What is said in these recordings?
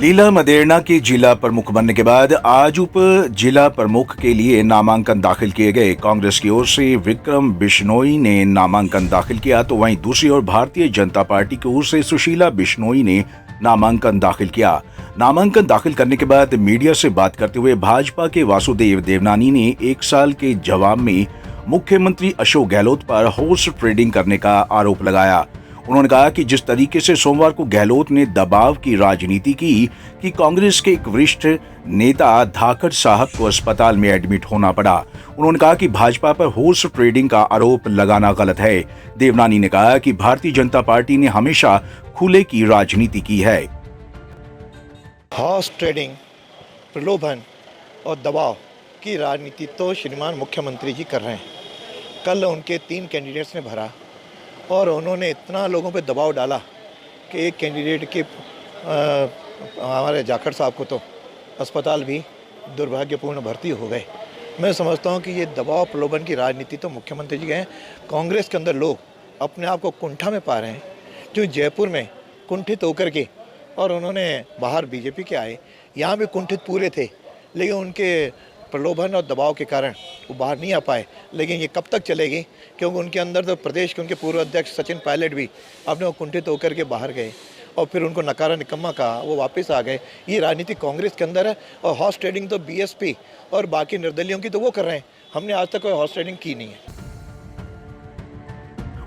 लीला मदेरणा के जिला प्रमुख बनने के बाद आज उप जिला प्रमुख के लिए नामांकन दाखिल किए गए। कांग्रेस की ओर से विक्रम बिश्नोई ने नामांकन दाखिल किया, तो वहीं दूसरी ओर भारतीय जनता पार्टी की ओर से सुशीला बिश्नोई ने नामांकन दाखिल किया। नामांकन दाखिल करने के बाद मीडिया से बात करते हुए भाजपा के वासुदेव देवनानी ने 1 साल के जवाब में मुख्यमंत्री अशोक गहलोत पर हॉर्स ट्रेडिंग करने का आरोप लगाया। उन्होंने कहा कि जिस तरीके से सोमवार को गहलोत ने दबाव की राजनीति की कि कांग्रेस के एक वरिष्ठ नेता धाकड़ साहब को अस्पताल में एडमिट होना पड़ा। उन्होंने कहा कि भाजपा पर हॉर्स ट्रेडिंग का आरोप लगाना गलत है। देवनानी ने कहा कि भारतीय जनता पार्टी ने हमेशा खुले की राजनीति की है। हॉर्स ट्रेडिंग, प्रलोभन और दबाव की राजनीति तो श्रीमान मुख्यमंत्री जी कर रहे हैं। कल उनके 3 कैंडिडेट्स ने भरा और उन्होंने इतना लोगों पे दबाव डाला कि एक कैंडिडेट के हमारे जाखड़ साहब को तो अस्पताल भी दुर्भाग्यपूर्ण भर्ती हो गए। मैं समझता हूं कि ये दबाव प्रलोभन की राजनीति तो मुख्यमंत्री जी के हैं। कांग्रेस के अंदर लोग अपने आप को कुंठा में पा रहे हैं, जो जयपुर में कुंठित होकर के और उन्होंने बाहर बीजेपी के आए, यहाँ भी कुंठित पूरे थे, लेकिन उनके प्रलोभन और दबाव के कारण वो बाहर नहीं आ पाए। लेकिन ये कब तक चलेगी, क्योंकि उनके अंदर तो प्रदेश के उनके पूर्व अध्यक्ष सचिन पायलट भी अपने कुंठित होकर के बाहर गए और फिर उनको नकारा निकम्मा कहा, वो वापस आ गए। ये राजनीति कांग्रेस के अंदर है और हॉर्स ट्रेडिंग तो बीएसपी और बाकी निर्दलियों की तो वो कर रहे हैं। हमने आज तक कोई हॉर्स ट्रेडिंग की नहीं है।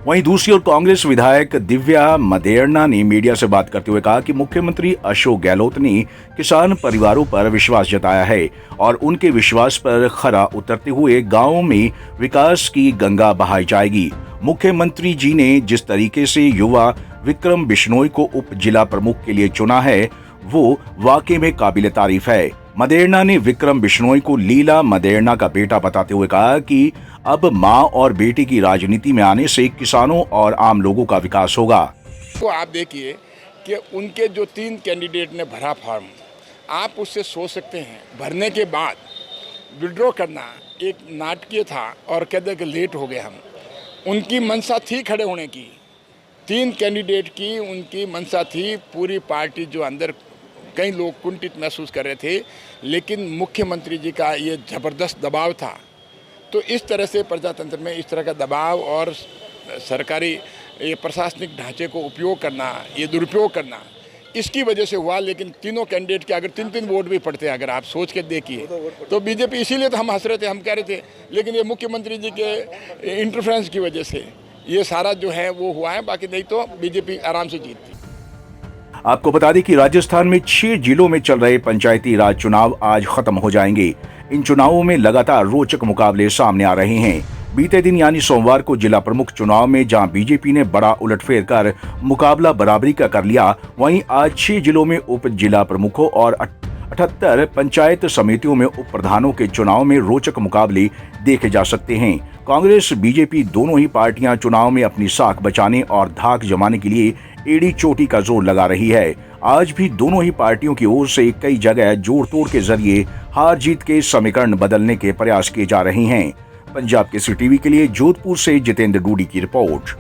वहीं दूसरी ओर कांग्रेस विधायक दिव्या मदेरणा ने मीडिया से बात करते हुए कहा कि मुख्यमंत्री अशोक गहलोत ने किसान परिवारों पर विश्वास जताया है और उनके विश्वास पर खरा उतरते हुए गांवों में विकास की गंगा बहाई जाएगी। मुख्यमंत्री जी ने जिस तरीके से युवा विक्रम बिश्नोई को उप जिला प्रमुख के लिए चुना है, वो वाकई में काबिल तारीफ है। मदेरणा ने विक्रम बिश्नोई को लीला मदेरणा का बेटा बताते हुए कहा कि अब मां और बेटे की राजनीति में आने से किसानों और आम लोगों का विकास होगा। तो आप देखिए कि उनके जो 3 कैंडिडेट ने भरा फॉर्म, आप उससे सोच सकते हैं भरने के बाद विड्रॉ करना एक नाटकीय था और कहते कि लेट हो गए हम। उनकी मंशा थी खड़े होने की, 3 कैंडिडेट की उनकी मंशा थी। पूरी पार्टी जो अंदर कई लोग कुंठित महसूस कर रहे थे, लेकिन मुख्यमंत्री जी का ये ज़बरदस्त दबाव था। तो इस तरह से प्रजातंत्र में इस तरह का दबाव और सरकारी ये प्रशासनिक ढांचे को उपयोग करना, ये दुरुपयोग करना, इसकी वजह से हुआ। लेकिन तीनों कैंडिडेट के अगर 3-3 वोट भी पड़ते हैं, अगर आप सोच के देखिए, तो बीजेपी, इसीलिए तो हम हंस रहे थे, हम कह रहे थे, लेकिन ये मुख्यमंत्री जी के इंटरफेरेंस की वजह से ये सारा जो है वो हुआ है। बाकी नहीं तो बीजेपी आराम से जीतती। आपको बता दें कि राजस्थान में 6 जिलों में चल रहे पंचायती राज चुनाव आज खत्म हो जाएंगे। इन चुनावों में लगातार रोचक मुकाबले सामने आ रहे हैं। बीते दिन यानी सोमवार को जिला प्रमुख चुनाव में जहां बीजेपी ने बड़ा उलटफेर कर मुकाबला बराबरी का कर लिया, वहीं आज 6 जिलों में उप जिला प्रमुखों और 78 पंचायत समितियों में उप प्रधानों के चुनाव में रोचक मुकाबले देखे जा सकते हैं। कांग्रेस बीजेपी दोनों ही पार्टियां चुनाव में अपनी साख बचाने और धाक जमाने के लिए एड़ी चोटी का जोर लगा रही है। आज भी दोनों ही पार्टियों की ओर से कई जगह जोड़ तोड़ के जरिए हार जीत के समीकरण बदलने के प्रयास किए जा रहे हैं। पंजाब केसरी टीवी के लिए जोधपुर से जितेंद्र डूडी की रिपोर्ट।